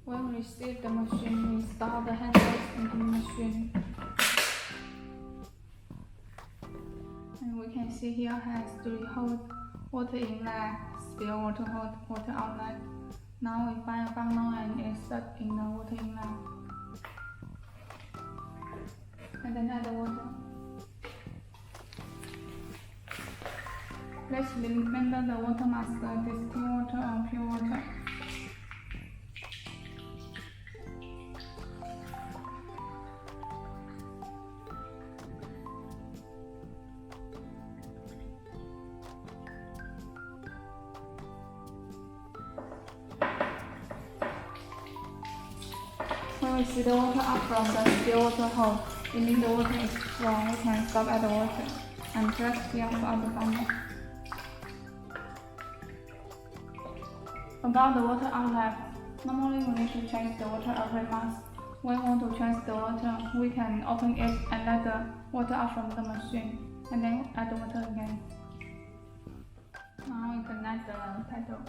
When we receive the machine, we install the handles into the machine. And we can see here has 3 holes: water inlet, still water hole, water outlet. Now we find a funnel and insert in the water inlet. And then add the water. Let's remember the water mask, distilled water or pure water. When we see the water up from the still water hole, it means the water is full. We can stop at the water and press here for the funnel. About the water outlet, normally we need to change the water every month. When we want to change the water, we can open it and let the water out from the machine, and then add the water again. Now we connect the pedal.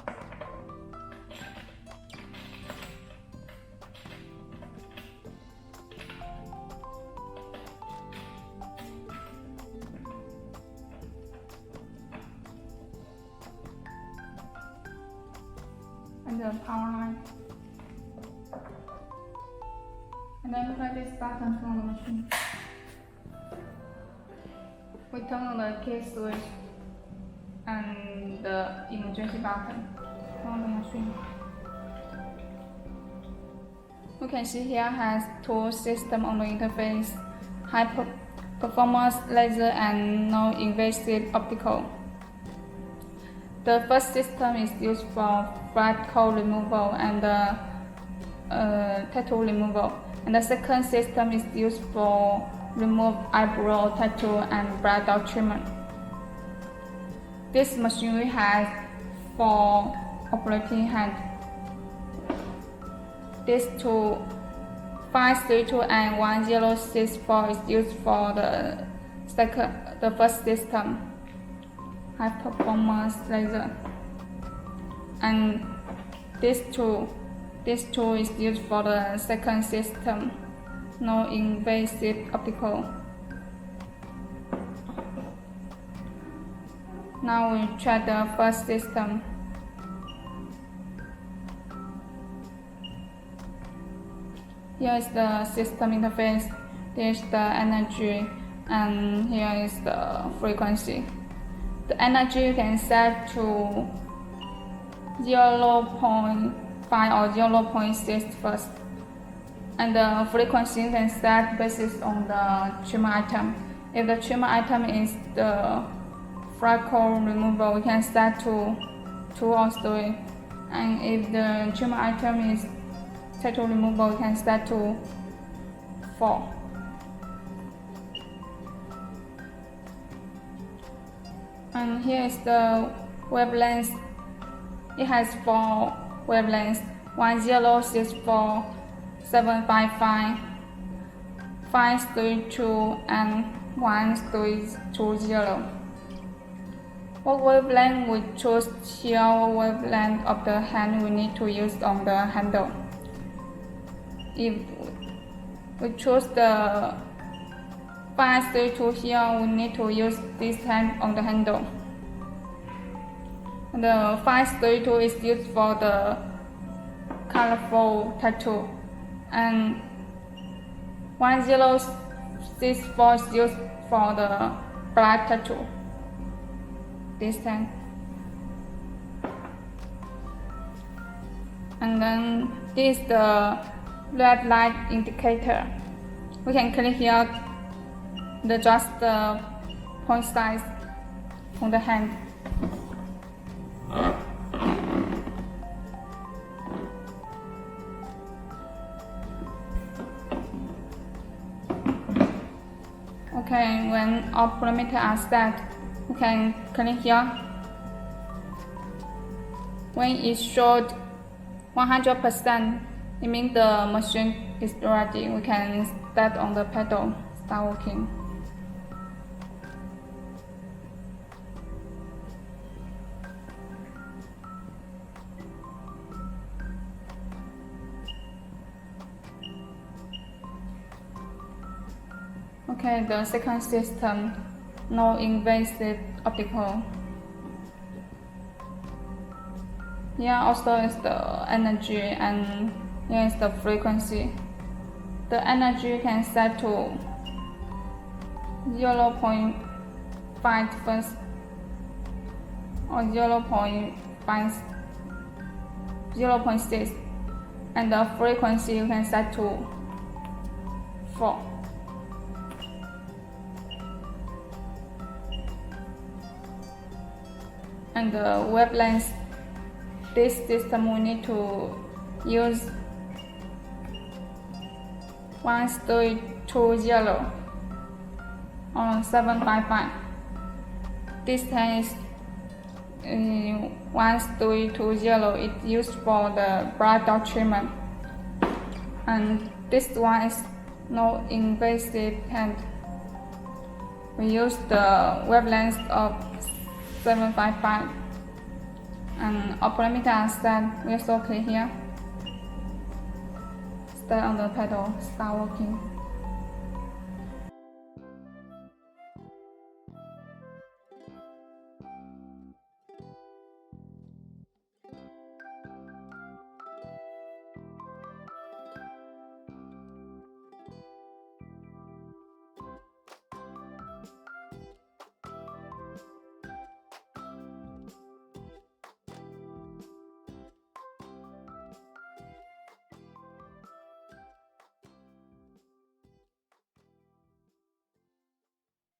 And the power line. And then press this button from the machine. We turn on the key switch and the emergency button from the machine. We can see here has 2 systems on the interface: high performance laser and non-invasive optical. The first system is used for flat coat removal and tattoo removal, and the second system is used for remove eyebrow tattoo and brow treatment. This machinery has 4 operating hands. These 2 532 and 1064 is used for the first system, high performance laser, and this two is used for the second system, non-invasive optical. Now we try the first system. Here is the system interface, there is the energy, and here is the frequency. The energy you can set to 0.5 or 0.6 first, and the frequency you can set based on the treatment item. If the treatment item is the freckle removal, we can set to 2 or 3, and if the treatment item is tattoo removal, we can set to 4. And here is the wavelength. It has 4 wavelengths: 1064, 755, 532, and 1320. What wavelength we choose here, wavelength of the hand we need to use on the handle. If we choose the 532 here, we need to use this hand on the handle. The 532 is used for the colorful tattoo, and 1064 is used for the black tattoo. This hand. And then this is the red light indicator. We can click here to adjust the point size on the hand. Okay, when all parameters are set, we can click here. When it showed 100%, it means the machine is ready. We can start on the pedal, start working. Okay, the second system, non-invasive optical. Here also is the energy and here is the frequency. The energy can set to 0.5 first or 0.6, and the frequency you can set to 4. And the wavelength, this system we need to use 1320 or 755. This time is 1320, it's used for the bright dot treatment. And this one is no invasive, and we use the wavelength of 755. And optometer are stand, we also okay here. Stay on the pedal, start working.